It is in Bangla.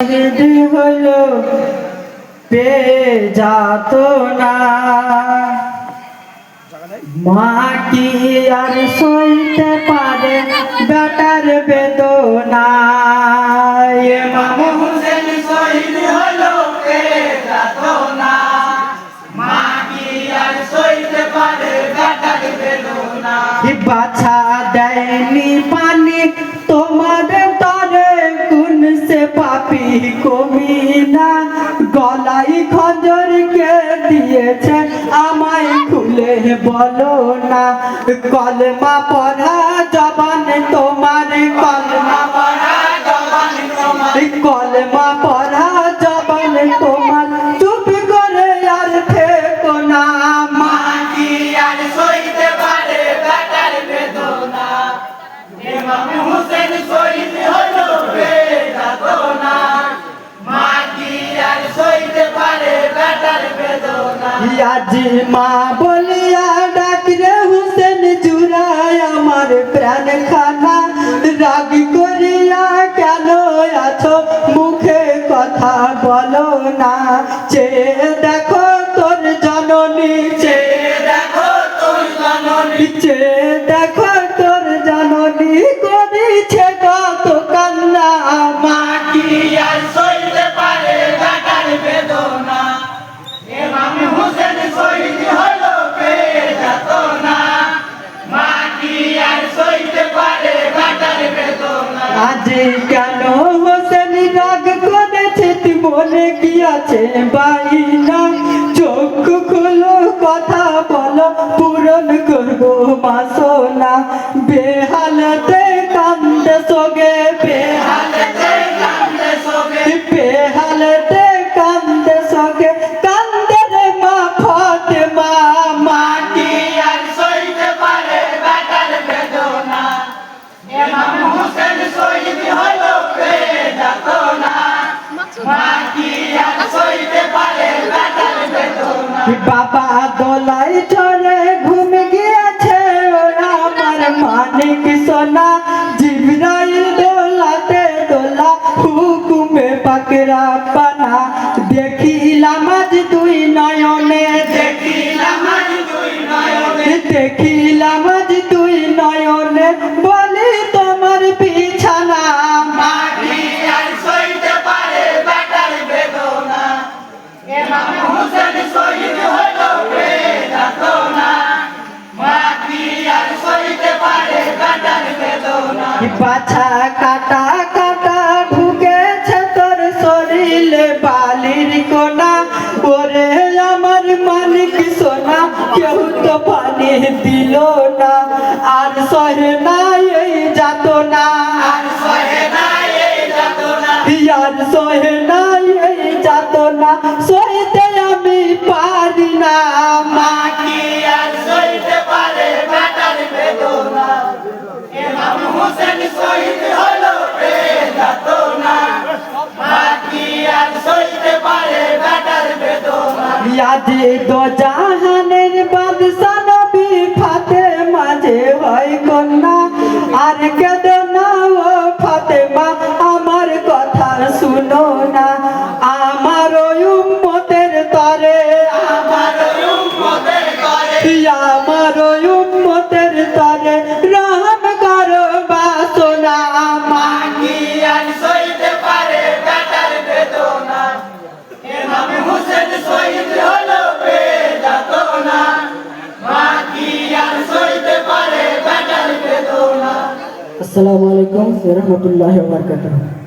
হলো যাতো না মা কি আর সইতে পারে বেটার বেদনা। ইমাম হোসেন শহীদ হলো যাতো না মা কি আর সইতে পারে বেটার বেদনা। বাছা দেয়নি পানি তোমার তরে কোন সে পাপি কমিনা গলাই খঞ্জর কে দিয়েছে আমায় খুলে বলো না। কলমা পড়া জবান তোমার কলমা পড়া জবান তোমার কলমা পড়া জবান তোমার চুপ করে আর থেকো না। মা কি আর সইতে পারে বেটার বেদনা। ইমাম হোসেন শহীদ হলো যাতো না মা কি আর সইতে পারে বেটার বেদনা। আজ মা বলিয়া ডাকরে হোসেন জুড়ায় আমার প্রাণ খানা রাগ করিয়া কেন আছো মুখে কথা বলো না। চেয়ে দেখো তোর জননী চেয়ে দেখো তোর জননী চেয়ে দেখো তোর জননী করেছে কত কান্না। মা কি আর সইতে পারে বেটার বেদনা। ইমাম হোসেন শহীদ হলো যাতো না মা কি আর সইতে পারে বেটার বেদনা। আজ কেন হোসেন রাগ করেছে মনে কি আছে বাইনা চোখ খুলো কথা বলো পূরণ করবো বাসনা। বেহালতে কান্দে সোগে বেহালতে কান্দে সোগে বেহালতে কান্দে সোগে কান্দে রে মা ফাতেমা। মা কি আর সইতে পারে বেটার বেদনা। ইমাম হোসেন শহীদ হলো যাতো না মা কি আর সইতে পারে বেটার বেদনা। বাবা দোলাই চড়ে ঘুম গিয়েছে ওরা আমার মানিক সোনা জিবরাইল দোলাতে দোলা হুকুমে পাকরা পানা। দেখিলাম আজ দুই নয়নে দেখিলাম আজ দুই নয়নে দেখিলাম আজ দুই নয়নে বলি তোমার বিছানা। মা কি আর সইতে পারে বেটার বেদনা। ইমাম হোসেন শহীদ হলো যাতো না মা কি আর সইতে পারে বেটার বেদনা। বাছা কাটা কাটা ঢুকেছে তোর শরীরে বালির কোনা ওরে আমার মালিক সোনা কেউ তো পানি দিল না। আর সহে না এই যাতো না আর সহে না এই যাতো না আর সহে না এই যাতো না সইতে আমি পারি না। মা কি আর সইতে পারে বেটার বেদনা। ইমাম হোসেন শহীদ হলো যাতো না মা কি আর সইতে পারে বেটার বেদনা। ইয়াদি দো জাহানের বাদশা নবী ফাতেমা যে হয় কন্যা আর কেঁদো না ও ফাতেমা আমার কথা শুনো না। আমার উম্মতের তরে আমার উম্মতের তরে আমার উম্মতের তরে রহম করো বাসনা। মা কি আর সইতে পারে বেটার বেদনা। ইমাম হোসেন শহীদ হলো যাতো না মা কি আর সইতে পারে বেটার বেদনা। আসসালামু আলাইকুম ওয়া রাহমাতুল্লাহি ওয়া বারাকাতুহু।